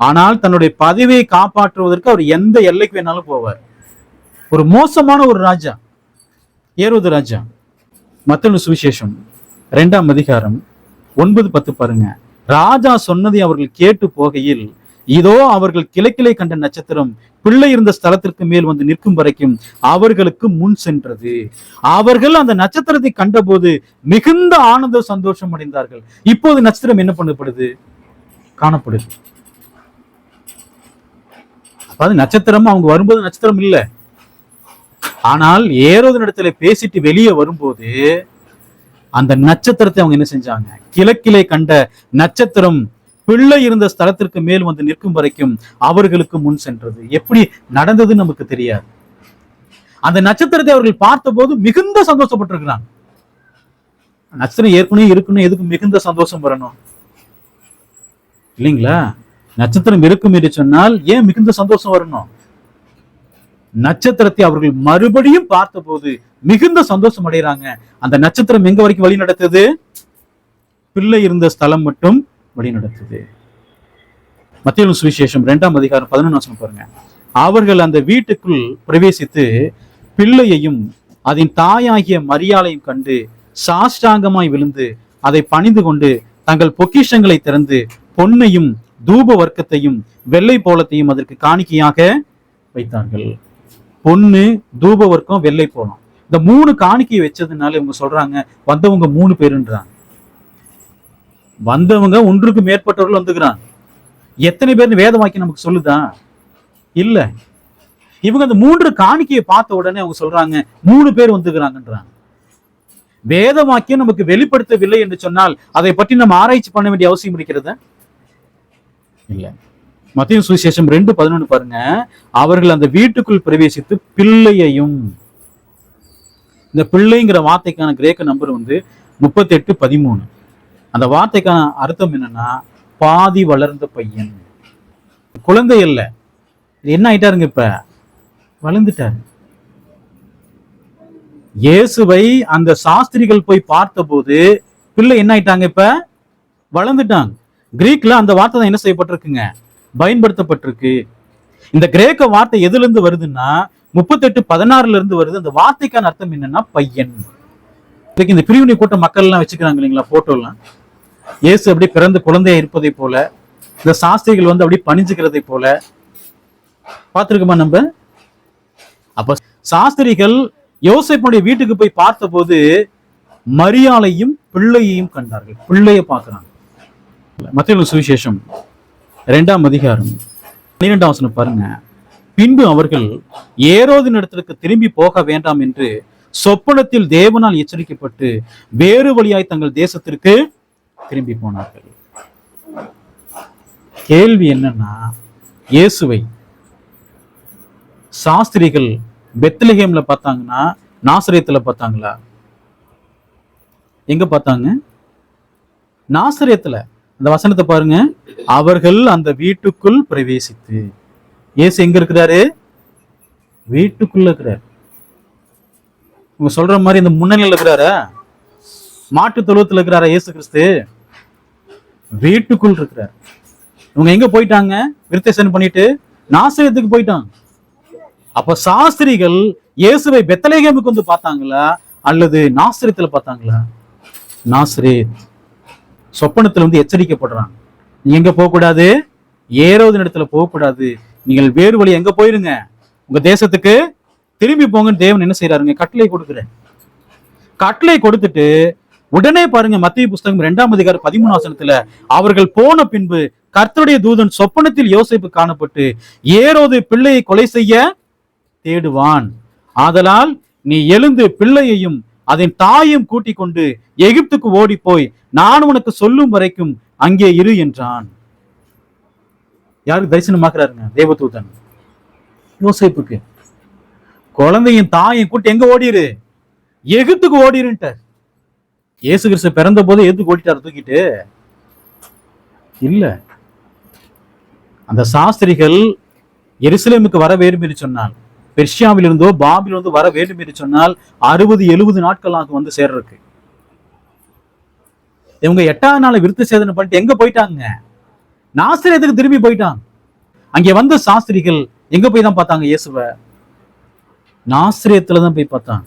ஆனால் தன்னுடைய பதவியை காப்பாற்றுவதற்கு அவர் எந்த எல்லைக்கு வேணாலும் போவார். ஒரு மோசமான ஒரு ராஜா ஏரோது ராஜா. மத்தேயு சுவிசேஷம் 2ஆம் அதிகாரம் 9-10 பாருங்க. ராஜா சொன்னதை அவர்கள் கேட்டு போகையில், இதோ அவர்கள் கிழக்கிலே கண்ட நட்சத்திரம் பிள்ளை இருந்த ஸ்தலத்திற்கு மேல் வந்து நிற்கும் வரைக்கும் அவர்களுக்கு முன் சென்றது. அவர்கள் அந்த நட்சத்திரத்தை கண்டபோது மிகுந்த ஆனந்த சந்தோஷம் அடைந்தார்கள். இப்போது நட்சத்திரம் என்ன பண்ணப்படுது? காணப்படுது. அது நட்சத்திரம் அவங்க வரும்போது நட்சத்திரம் இல்ல. ஆனால் ஏரோது இடத்துல பேசிட்டு வெளியே வரும்போது அந்த நட்சத்திரத்தை அவங்க என்ன செஞ்சாங்க? கிழக்கிலே கண்ட நட்சத்திரம் பிள்ளை இருந்த ஸ்தலத்திற்கு மேல் வந்து நிற்கும் வரைக்கும் அவர்களுக்கு முன் சென்றது. எப்படி நடந்ததுன்னு நமக்கு தெரியாது. அந்த நட்சத்திரத்தை அவர்கள் பார்த்த போது மிகுந்த சந்தோஷப்பட்டிருக்கிறாங்க. நட்சத்திரம் ஏற்கனவே இருக்கணும், எதுக்கு மிகுந்த சந்தோஷம் வரணும்? இல்லைங்களா? நட்சத்திரம் இருக்கும் என்று சொன்னால் ஏன் மிகுந்த சந்தோஷம் வரணும்? நட்சத்திரத்தை அவர்கள் மறுபடியும் பார்த்த போது மிகுந்த சந்தோஷம் அடைகிறாங்க. அந்த நட்சத்திரம் எங்க வரைக்கும் வழி நடத்துது? பிள்ளை இருந்த ஸ்தலம் மட்டும் வழி நடத்துது. மத்தேயு சுவிசேஷம் 2ஆம் அதிகாரம் 11ஆம் வசனம் பாருங்க. அவர்கள் அந்த வீட்டுக்குள் பிரவேசித்து பிள்ளையையும் அதன் தாயாகிய மரியாளையும் கண்டு சாஷ்டாங்கமாய் விழுந்து அதை பணிந்து கொண்டு தங்கள் பொக்கிஷங்களை திறந்து பொன்னையும் தூப வர்க்கத்தையும் வெள்ளை போலத்தையும் அதற்கு காணிக்கையாக வைத்தார்கள். பொண்ணு, தூப வர்க்கம், வெள்ளை போலம், இந்த 3 காணிக்கையை வச்சதுனால இவங்க சொல்றாங்க வந்தவங்க 3 பேருன்றாங்க. வந்தவங்க ஒன்றுக்கு மேற்பட்டவர்கள் வந்துக்கிறாங்க. எத்தனை பேர் வேத வாக்கியம் நமக்கு சொல்லுதா? இல்ல. இவங்க அந்த 3 காணிக்கையை பார்த்த உடனே அவங்க சொல்றாங்க 3 பேர் வந்துக்கிறாங்கன்றாங்க. வேத வாக்கியம் நமக்கு வெளிப்படுத்தவில்லை என்று சொன்னால் அதை பற்றி நம்ம ஆராய்ச்சி பண்ண வேண்டிய அவசியம் இருக்கிறது இல்ல. மத்தேயு சுவிசேஷம் 2:11 பாருங்க. அவர்கள் அந்த வீட்டுக்குள் பிரவேசித்து பிள்ளையையும், இந்த பிள்ளைங்கிற வார்த்தைக்கான கிரேக்க நம்பர் வந்து 38:13. அந்த வார்த்தைக்கான அர்த்தம் என்னன்னா பாதி வளர்ந்த பையன். குழந்தை இல்ல, என்ன ஆயிட்டாருங்க? இப்ப வளர்ந்துட்டாரு. இயேசுவை அந்த சாஸ்திரிகள் போய் பார்த்த போது பிள்ளை என்ன ஆயிட்டாங்க? இப்ப வளர்ந்துட்டாங்க. கிரீக்ல அந்த வார்த்தை தான் என்ன செய்யப்பட்டிருக்குங்க? பயன்படுத்தப்பட்டிருக்கு. இந்த கிரேக்க வார்த்தை எதுல இருந்து வருதுன்னா 38:16 இருந்து வருது. அந்த வார்த்தைக்கான அர்த்தம் என்னன்னா பையன். இந்த பிரிவினை கூட்ட மக்கள் எல்லாம் வச்சுக்கிறாங்க இல்லைங்களா, போட்டோ எல்லாம். இயேசு அப்படி பிறந்த குழந்தையா இருப்பதை போல, இந்த சாஸ்திரிகள் வந்து அப்படி பணிஞ்சுக்கிறதை போல பார்த்திருக்கோமா நம்ம? அப்ப சாஸ்திரிகள் யோசேப்புடைய வீட்டுக்கு போய் பார்த்த போது மரியாளையும் பிள்ளையையும் கண்டார்கள். பிள்ளைய பார்க்கிறாங்க. மத்தேயு சுவிசேஷம் 2ஆம் அதிகாரம் 12ஆம் வசனம் பாருங்க. பின்பு அவர்கள் ஏரோதின் இடத்திற்கு திரும்பி போக வேண்டாம் என்று சொப்பனத்தில் தேவனால் எச்சரிக்கப்பட்டு வேறு வழியாய் தங்கள் தேசத்திற்கு திரும்பி போனார்கள். கேள்வி என்னன்னா, இயேசுவை சாஸ்திரிகள் பெத்லகேம்ல பார்த்தாங்கன்னா நாசரேத்துல பார்த்தாங்களா? எங்க பார்த்தாங்க? நாசரேத்துல. அந்த வசனத்தை பாருங்க. அவர்கள் அந்த வீட்டுக்குள் பிரவேசித்து. இயேசு எங்க இருக்கிறாரு? வீட்டுக்குள்ள இருக்கிறார். உங்க சொல்ற மாதிரி இந்த முன்னணியில் இருக்கிறாரா? மாட்டு தொழுவத்தில் இருக்கிறாரா இயேசு கிறிஸ்து? வீட்டுக்குள் இருக்கிறார். இவங்க எங்க போயிட்டாங்க? விருத்தசேதனம் பண்ணிட்டு நாசரேத்துக்கு போயிட்டாங்க. அப்ப சாஸ்திரிகள் இயேசுவை பெத்லகேமுக்கு வந்து பார்த்தாங்களா அல்லது நாசரேத்துல பார்த்தாங்களா? நாசரேத். சொப்பனத்துல வந்து எச்சரிக்கப்படுறாங்க, நீங்க எங்க போக கூடாது, ஏரோதின் இடத்துல போக கூடாது, நீங்கள் வேறு வழி எங்க போயிருங்க, உங்க தேசத்துக்கு திரும்பி போங்கன்னு தேவன் என்ன செய்யறாருங்க? கட்டளை கொடுக்குறேன். கட்டளை கொடுத்துட்டு உடனே பாருங்க, மத்திய புஸ்தகம் 2ஆம் அதிகாரம் 13ஆம் வசனத்துல, அவர்கள் போன பின்பு கர்த்தருடைய தூதன் சொப்பனத்தில் யோசேப்பு காணப்பட்டு ஏரோது பிள்ளையை கொலை செய்ய தேடுவான். ஆதலால் நீ எழுந்து பிள்ளையையும் அதன் தாயும் கூட்டிக் கொண்டு எகிப்துக்கு ஓடி போய் நான் உனக்கு சொல்லும் வரைக்கும் அங்கே இரு என்றான். யாருக்கு தரிசனமாக்குறாருங்க? தேவதூதன் யோசேப்புக்கு. குழந்தையும் தாயும் கூட்டி எங்க ஓடிரு? எகிப்துக்கு ஓடிருன்ட்டார். இயேசு கிறிஸ்து பிறந்த போது எதுக்கு ஓடிட்டார் தூக்கிட்டு? இல்ல, அந்த சாஸ்திரிகள் எருசலேமுக்கு வர வேண்டும் என்று சொன்னால், பெர்ஷியாவில் இருந்தோ பாபில் வந்து வர வேண்டும் என்று சொன்னால் 60-70 நாட்கள் ஆகும் வந்து சேர்றதுக்கு. இவங்க 8ஆம் நாள் விருத்த சேதனை பண்ணிட்டு எங்க போயிட்டாங்க? நாசரேத்துக்கு திரும்பி போயிட்டாங்க. அங்கே வந்த சாஸ்திரிகள் எங்க போய் தான் பார்த்தாங்க? இயேசுவை நாசரேத்துல தான் போய் பார்த்தாங்க.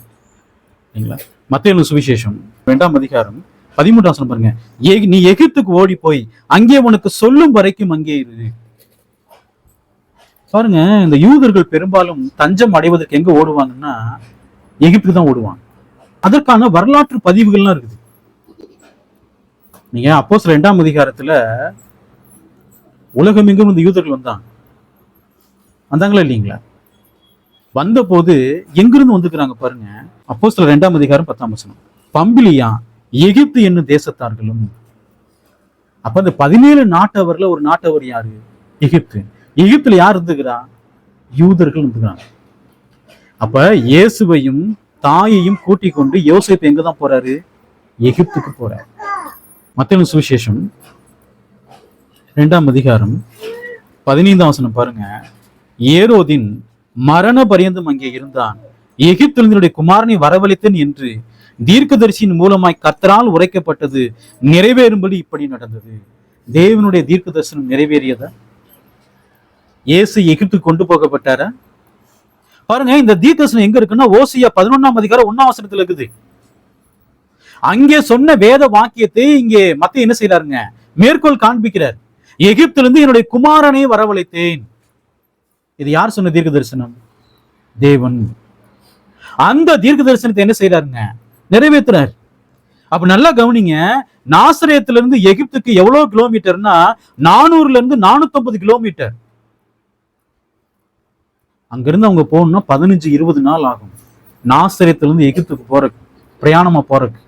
மத்தேயு சுவிசேஷம் 2ஆம் அதிகாரம் 13ஆம் வசனம் பாருங்க. நீ எகிப்துக்கு ஓடி போய் அங்கே உனக்கு சொல்லும் வரைக்கும் அங்கே இரு. பாருங்க, இந்த யூதர்கள் பெரும்பாலும் தஞ்சம் அடைவதற்கு எங்க ஓடுவாங்கன்னா எகிப்துக்கு தான் ஓடுவாங்க. அதற்கான வரலாற்று பதிவுகள்லாம் இருக்குது. நீங்க அப்போஸ்தலர் 2ஆம் அதிகாரத்துல உலகமெங்கும் இந்த யூதர்கள் வந்தாங்களா இல்லைங்களா? வந்த போது எங்கிருந்து வந்துக்கிறாங்க பாருங்க. அப்போஸ்தலர் 2ஆம் அதிகாரம் 10ஆம் வசனம், பம்பிலியா எகிப்து என்னும் தேசத்தார்களும். அப்ப அந்த 17 நாட்டவர்ல ஒரு நாட்டவர் யாரு? எகிப்து. எகிப்துல யார் இருந்துக்கிறா? யூதர்கள் இருந்துக்கிறாங்க. அப்ப இயேசுவையும் தாயையும் கூட்டிக் கொண்டு யோசேப்பு எங்கதான் போறாரு? எகிப்துக்கு போறாரு. மத்தேயு சுவிசேஷம் 2ஆம் அதிகாரம் 15ஆம் வசனம் பாருங்க. ஏரோதின் மரண பரியந்தம் அங்கே இருந்தான். எகிப்திலிருந்துடைய குமாரனை வரவழைத்தேன் என்று தீர்க்கதரிசியின் மூலமாய் கர்த்தரால் உரைக்கப்பட்டது நிறைவேறும்படி இப்படி நடந்தது. தேவனுடைய தீர்க்க தரிசனம் நிறைவேறியதா? இயேசு எகிப்துக்கு கொண்டு போகப்பட்டாரா? பாருங்க, இந்த தீர்க்க தரிசனம் எங்க இருக்குன்னா ஓசியா 11ஆம் அதிகாரம் 1ஆம் வசனத்துல இருக்குது. அங்கே சொன்ன வேத வாக்கியத்தை இங்கே மத்தேயு என்ன செய்யறாருங்க? மேற்கோள் காண்பிக்கிறார். எகிப்திலிருந்து என்னுடைய குமாரனை வரவழைத்தேன். இது யார் சொன்ன தீர்க்க தரிசனம்? தேவன். அந்த தீர்க்க தரிசனத்தை என்ன செய்யறாருங்க? நிறைவேற்றுறார். அப்ப நல்லா கவனிங்க, நாசரேத்துல இருந்து எகிப்துக்கு எவ்வளவு கிலோமீட்டர்னா 400ல இருந்து 450 கிலோமீட்டர். அங்கிருந்து அவங்க போகணும்னா 15-20 நாள் ஆகும். நாசரேத்துல இருந்து எகிப்துக்கு போறக்கு, பிரயாணமா போறக்கு.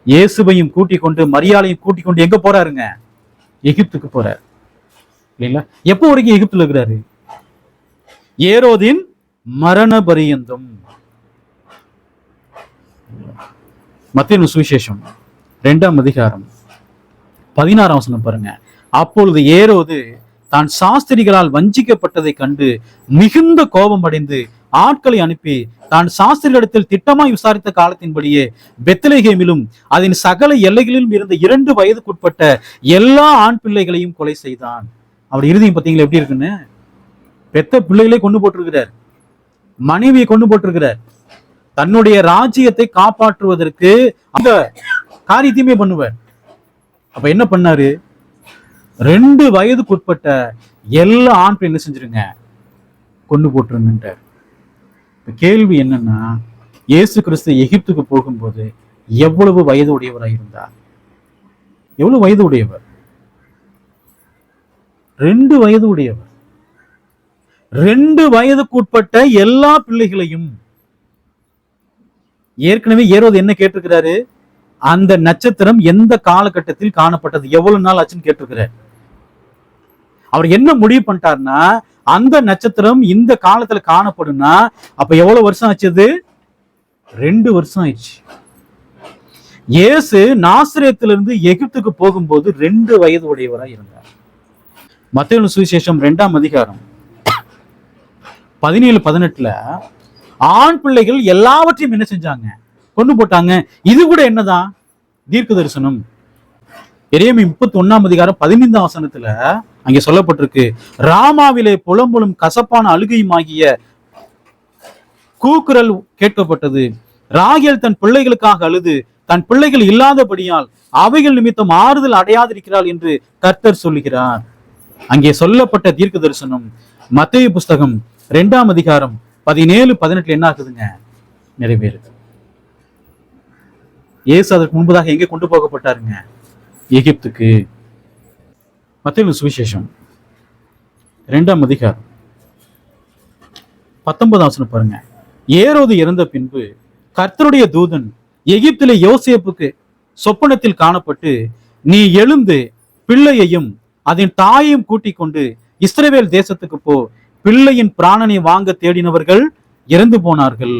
இயேசுவையும் கூட்டிக் கொண்டு மரியாதையும் கூட்டிக் கொண்டு எங்க போறாருங்க? எகிப்துக்கு போறாரு. இல்லைங்களா? எப்போ வரைக்கும் எகிப்துல இருக்கிறாரு? ஏரோதின் மரண பரியந்தம். மத்தேயு சுவிசேஷம் 2ஆம் அதிகாரம் 16ஆம் வசனம் பாருங்க. அப்பொழுது ஏரோது தான் சாஸ்திரிகளால் வஞ்சிக்கப்பட்டதை கண்டு மிகுந்த கோபம் அடைந்து ஆட்களை அனுப்பி தான் சாஸ்திரிகளிடத்தில் திட்டமாய் விசாரித்த காலத்தின்படியே பெத்லகேமிலும் அதன் சகல எல்லைகளிலும் இருந்த 2 வயதுக்குட்பட்ட எல்லா ஆண் பிள்ளைகளையும் கொலை செய்தான். அவர் இறுதியும் பார்த்தீங்களா எப்படி இருக்குன்னு? பெத்த பிள்ளைகளை கொண்டு போட்டிருக்கிறார், மனைவியை கொண்டு போட்டிருக்கிறார். தன்னுடைய ராஜ்யத்தை காப்பாற்றுவதற்கு அந்த காரியத்தையுமே பண்ணுவார். அப்ப என்ன பண்ணாரு? 2 வயதுக்குட்பட்ட எல்லா ஆண் பிள்ளை என்ன செஞ்சிருங்க? கொண்டு போட்டுருங்கன்றார். கேள்வி என்னன்னா, இயேசு கிறிஸ்து எகிப்துக்கு போகும்போது எவ்வளவு வயது உடையவராக இருந்தார்? எவ்வளவு வயது உடையவர்? 2 வயது உடையவர். 2 வயதுக்குட்பட்ட எல்லா பிள்ளைகளையும் ஏற்கனவே ஏரோது என்ன கேட்டிருக்கிறாரு? அந்த நட்சத்திரம் எந்த காலகட்டத்தில் காணப்பட்டது, எவ்வளவு நாள் ஆச்சுன்னு கேட்டிருக்கிறார். அவர் என்ன முடிவு பண்ணிட்டாருன்னா, அந்த நட்சத்திரம் இந்த காலத்துல காணப்படும்னா அப்ப எவ்வளவு வருஷம் ஆச்சு? 2 வருஷம் ஆயிடுச்சு. இயேசு நாசரேத்திலிருந்து எகிப்துக்கு போகும்போது 2 வயது உடையவராய் இருந்தார். மத்தேயு சுவிசேஷம் 2ஆம் அதிகாரம் 17-18 ஆண் பிள்ளைகள் எல்லாவற்றையும் என்ன செஞ்சாங்க? கொண்டு போட்டாங்க. இது கூட என்னதான்? தீர்க்க தரிசனம். எரேமியா 31ஆம் அதிகாரம் 15ஆம் வசனத்துல அங்கே சொல்லப்பட்டிருக்கு, ராமாவிலே புலம்பலும் கசப்பான அழுகையும் ஆகிய கூக்குரல் கேட்கப்பட்டது. ராகேல் தன் பிள்ளைகளுக்காக அழுது தன் பிள்ளைகள் இல்லாதபடியால் அவைகள் நிமித்தம் ஆறுதல் அடையாதிருக்கிறாள் என்று கர்த்தர் சொல்லுகிறார். அங்கே சொல்லப்பட்ட தீர்க்க தரிசனம் மத்தேயு புஸ்தகம் 2ஆம் அதிகாரம் 17-18 என்ன ஆகுதுங்க? நிறைவேறுது. இயேசு அதற்கு முன்பதாக எங்கே கொண்டு போகப்பட்டாருங்க? எகிப்துக்கு. மத்தேயு சுவிசேஷம் 2ஆம் அதிகாரம் 19ஆம் வசனம் பாருங்க. ஏரோது இறந்த பின்பு கர்த்தருடைய தூதன் எகிப்திலே யோசேப்புக்கு சொப்பனத்தில் காணப்பட்டு, நீ எழுந்து பிள்ளையையும் அதன் தாயையும் கூட்டிக் கொண்டு இஸ்ரவேல் தேசத்துக்கு போ, பிள்ளையின் பிராணனை வாங்க தேடினவர்கள் இறந்து போனார்கள்.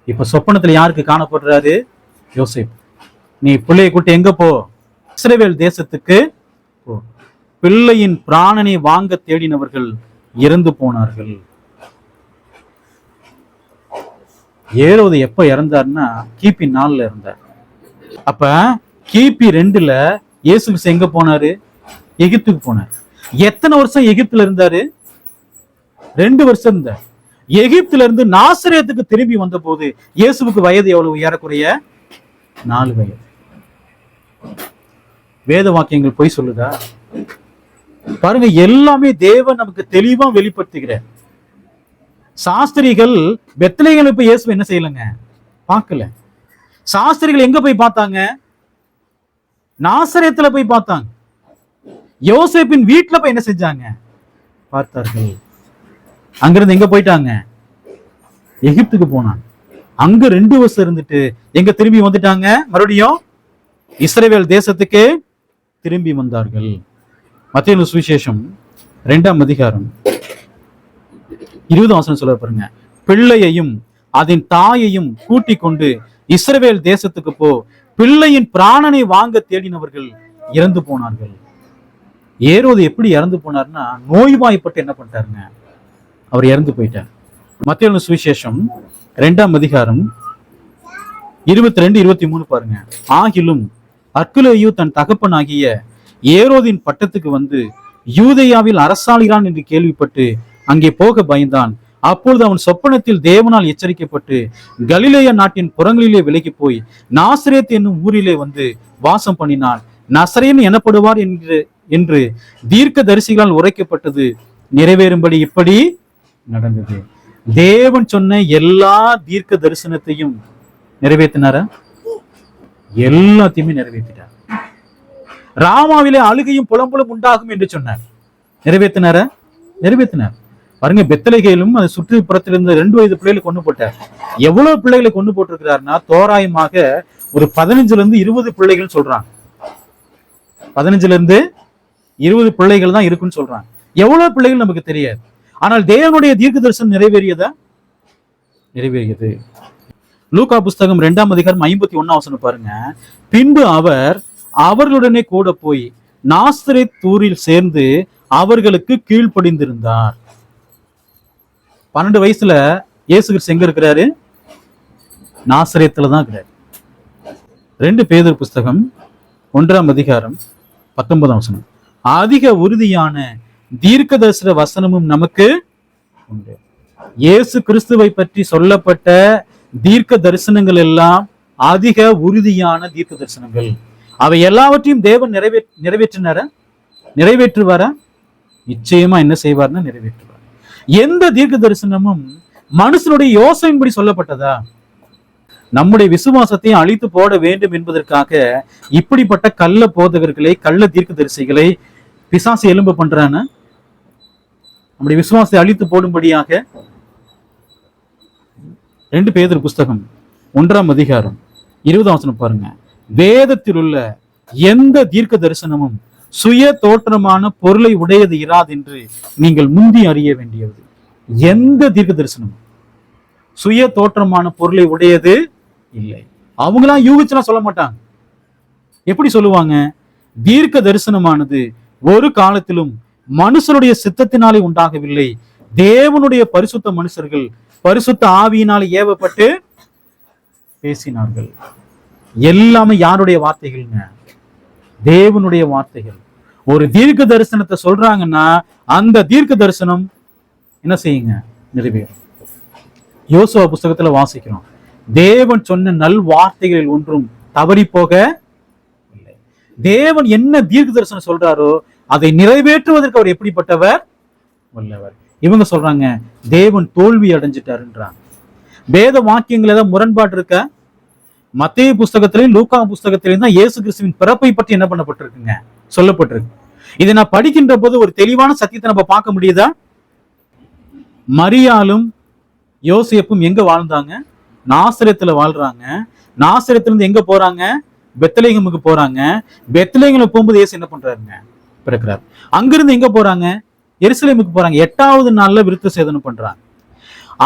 இப்ப சொப்பனத்துல யாருக்கு காணப்படுறாரு? யோசேப்பு. நீ பிள்ளையை கூட்டி எங்க போ? இஸ்ரவேல் தேசத்துக்கு போ, பிள்ளையின் பிராணனை வாங்க தேடினவர்கள் இறந்து போனார்கள். ஏரோது எப்ப இறந்தார்னா கிபி 4ல இருந்தார். அப்ப கிபி 2ல இயேசு கிறிஸ்து எங்க போனாரு? எகிப்துக்கு போனார். எத்தனை வருஷம் எகிப்துல இருந்தாரு? 2 வருஷம் இருந்தார். எகிப்துல இருந்து நாசரேத்துக்கு திரும்பி வந்த போது இயேசுவுக்கு வயது எவ்வளவு? ஏறக்குறைய 4 வயது. வேத வாக்கியங்கள் பொய் சொல்லுதா? பாருங்க, எல்லாமே தேவன் நமக்கு தெளிவா வெளிப்படுத்துகிறார். சாஸ்திரிகள் பெத்லகேம்ல போய் இயேசு என்ன செய்யலங்க? பார்க்கல. சாஸ்திரிகள் எங்க போய் பார்த்தாங்க? நாசரேத்துல போய் பார்த்தாங்க. யோசேப்பின் வீட்டுல போய் என்ன செஞ்சாங்க? பார்த்தார்கள். அங்கிருந்து எங்க போயிட்டாங்க? எகிப்துக்கு போனாங்க. அங்க 2 வருஷம் இருந்துட்டு எங்க திரும்பி வந்துட்டாங்க? மறுபடியும் இஸ்ரவேல் தேசத்துக்கு திரும்பி வந்தார்கள். மத்தேயு சுவிசேஷம் 2ஆம் அதிகாரம் 20ஆம் வசனம் சொல்ல பாருங்க. பிள்ளையையும் அதன் தாயையும் கூட்டிக் கொண்டு இஸ்ரவேல் தேசத்துக்கு போ, பிள்ளையின் பிராணனை வாங்க தேடினவர்கள் இறந்து போனார்கள். ஏரோது எப்படி இறந்து போனார்னா, நோய்வாய்ப்பட்டு என்ன பண்ணிட்டாருங்க? அவர் இறந்து போயிட்டார். மத்தேயு சுவிசேஷம் 2ஆம் அதிகாரம் 22-23 பாருங்க. ஆகிலும் அர்க்குலேயு தன் தகப்பனாகிய ஏரோதின் பட்டத்துக்கு வந்து யூதேயாவில் அரசாளுகிறான் என்று கேள்விப்பட்டு அங்கே போக பயந்தான். அப்பொழுது அவன் சொப்பனத்தில் தேவனால் எச்சரிக்கப்பட்டு கலிலேய நாட்டின் புறங்களிலே விலகி போய் நாசரேத் என்னும் ஊரிலே வந்து வாசம் பண்ணினான். நசரேன் எனப்படுவார் என்று தீர்க்க தரிசிகளால் உரைக்கப்பட்டது நிறைவேறும்படி இப்படி நடந்தது. தேவன் சொன்ன எல்லா தீர்க்க தரிசனத்தையும் நிறைவேற்றினார? எல்லாத்தையுமே நிறைவேற்றினார். ராமாவிலே அழுகையும் புலம்பலும் உண்டாகும் என்று சொன்னார். நிறைவேற்றினார? நிறைவேற்றினார். பாருங்க, பெத்லகேலும் அது சுற்றுப்புறத்தில் இருந்த 2 வயது பிள்ளைகளை கொண்டு போட்டார். எவ்வளவு பிள்ளைகளை கொண்டு போட்டிருக்கிறார்னா, தோராயமாக ஒரு 15-20 பிள்ளைகள் சொல்றாங்க. 15-20 பிள்ளைகள் தான் இருக்குன்னு சொல்றாங்க. எவ்வளவு பிள்ளைகள் நமக்கு தெரியாது. ஆனால் தேவனுடைய தீர்க்க தரிசனம் நிறைவேறியதா? நிறைவேறியது. லூக்கா புஸ்தகம் 2ஆம் அதிகாரம் 51ஆம் வசனம் பாருங்க. பின்பு அவர் அவர்களுடனே கூட போய் நாசரேத் ஊரில் சேர்ந்து அவர்களுக்கு கீழ்ப்படிந்திருந்தார். 12 வயசுல இயேசு கிறிஸ்து எங்க இருக்கிறாரு? நாசரேத்துல தான் இருக்கிறார். 2 பேதுரு புஸ்தகம் 1ஆம் அதிகாரம் 19ஆம் வசனம். அதிக உறுதியான தீர்க்க தரிசன வசனமும் நமக்கு உண்டு. இயேசு கிறிஸ்துவை பற்றி சொல்லப்பட்ட தீர்க்க தரிசனங்கள் எல்லாம் அதிக உறுதியான தீர்க்க தரிசனங்கள். அவை எல்லாவற்றையும் தேவன் நிறைவேற்றுவாரா? நிச்சயமா என்ன செய்வார்னா நிறைவேற்றுவார். எந்த தீர்க்க தரிசனமும் மனுஷனுடைய யோசனையின்படி சொல்லப்பட்டதா? நம்முடைய விசுவாசத்தையும் அழித்து போட வேண்டும் என்பதற்காக இப்படிப்பட்ட கள்ள போதகர்களை, கள்ள தீர்க்க தரிசிகளை பிசாசு எலும்பு பண்றான. நம்முடைய விசுவாசத்தை அழித்து போடும்படியாக 2 பேதுரு புஸ்தகம் 1ஆம் அதிகாரம் 20ஆம் வசனம் பாருங்க. வேதத்தில் உள்ள எந்த தீர்க்க தரிசனமும் சுய தோற்றமான பொருளை உடையது இராது என்று நீங்கள் முந்தி அறிய வேண்டியது. எந்த தீர்க்க தரிசனமும் சுய தோற்றமான பொருளை உடையது இல்லை. அவங்களாம் யூகிச்சுலாம் சொல்ல மாட்டாங்க. எப்படி சொல்லுவாங்க? தீர்க்க தரிசனமானது ஒரு காலத்திலும் மனுஷனுடைய சித்தத்தினாலே உண்டாகவில்லை. தேவனுடைய பரிசுத்த மனுஷர்கள் பரிசுத்த ஆவியினாலே ஏவப்பட்டு பேசினார்கள். எல்லாமே யாருடைய வார்த்தைகள்ங்க? தேவனுடைய வார்த்தைகள். ஒரு தீர்க்க தரிசனத்தை சொல்றாங்கன்னா அந்த தீர்க்க தரிசனம் என்ன செய்யுங்க? நிறைவேறும். யோசுவா புஸ்தகத்துல வாசிக்கிறோம், தேவன் சொன்ன நல் வார்த்தைகளில் ஒன்றும் தவறி போக இல்லை. தேவன் என்ன தீர்க்க தரிசனம் சொல்றாரோ அதை நிறைவேற்றுவதற்கு அவர் எப்படிப்பட்டவர்? வல்லவர். இவங்க சொல்றாங்க தேவன் தோல்வி அடைஞ்சிட்டாருன்றாங்க. வேத வாக்கியங்கள் ஏதாவது முரண்பாடு இருக்க? மத்தேயு புஸ்தகத்திலையும் லூக்கா புஸ்தகத்திலையும் தான் இயேசு கிறிஸ்துவின் பிறப்பை பற்றி என்ன பண்ணப்பட்டிருக்குங்க? சொல்லப்பட்டிருக்கு. இதை நான் படிக்கின்ற போது ஒரு தெளிவான சத்தியத்தை நம்ம பார்க்க முடியுதா? மரியாளும் யோசேப்பும் எங்க வாழ்ந்தாங்க? நாசரேத்துல வாழ்றாங்க. நாசரேத்திலிருந்து எங்க போறாங்க? பெத்லகேமுக்கு போறாங்க. பெத்லகேமுக்கு போகும்போது இயேசு என்ன பண்றாருங்க? பிறக்கிறார். அங்கிருந்து எங்க போறாங்க? எருசலேமுக்கு போறாங்க. 8வது நாள்ல விருத்த சேதனம் பண்றாங்க.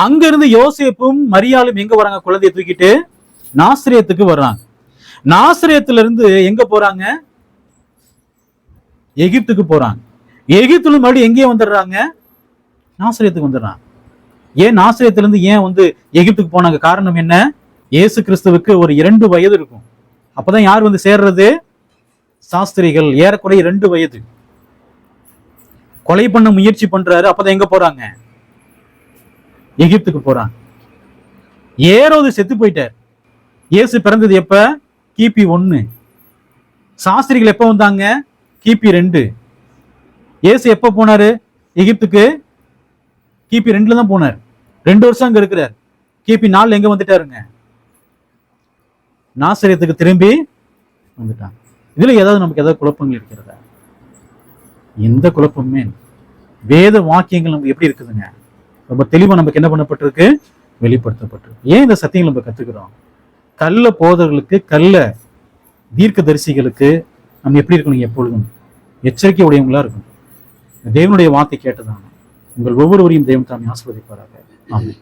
அங்கிருந்து யோசேப்பும் மரியாளும் எங்க வராங்க? குழந்தையை தூக்கிட்டு நாசரேத்துக்கு வர்றாங்க. நாசரேத்துல இருந்து எங்க போறாங்க? எகிப்துக்கு போறாங்க. எகிப்துல மறுபடியும் எங்கேயே வந்துடுறாங்க? நாசரேத்துக்கு வந்துடுறாங்க. ஏன் நாசரேத்துல இருந்து ஏன் எகிப்துக்கு போனாங்க? காரணம் என்ன? இயேசு கிறிஸ்துவுக்கு ஒரு 2 வயது இருக்கும். அப்பதான் யார் சேர்றது? சாஸ்திரிகள். ஏறக்குறைய 2 வயது. கொலை பண்ண முயற்சி பண்றாரு. அப்பதான் எங்க போறாங்க? எகிப்துக்கு போறாங்க. ஏரோது செத்து போயிட்டார். இயேசு பிறந்தது எப்ப? கிபி 1. சாஸ்திரிகள் எப்ப வந்தாங்க? கிபி 2. இயேசு எப்ப போனாரு எகிப்துக்கு? கிபி 2ல தான் போனார். 2 வருஷம் அங்க இருக்கிறார். கிபி 4 எங்க வந்துட்டாருங்க? நாசரேத்துக்கு திரும்பி வந்துட்டாங்க. இதுல ஏதாவது நமக்கு ஏதாவது குழப்பங்கள் இருக்கிறதா? எந்த குழப்பமே. வேத வாக்கியங்கள் நமக்கு எப்படி இருக்குதுங்க? ரொம்ப தெளிவா நமக்கு என்ன பண்ணப்பட்டிருக்கு? வெளிப்படுத்தப்பட்டிருக்கு. ஏன் இந்த சத்தியங்கள் நம்ம கத்துக்கிறோம்? கள்ள போதர்களுக்கு, கள்ள தீர்க்க தரிசிகளுக்கு நம்ம எப்படி இருக்கணும்? எப்பொழுதும் எச்சரிக்கை உடையவங்களா இருக்கணும். தேவனுடைய வார்த்தை கேட்டதான உங்கள் ஒவ்வொருவரையும் தேவன் தாமே ஆசீர்வதிப்பாராக. ஆமென்.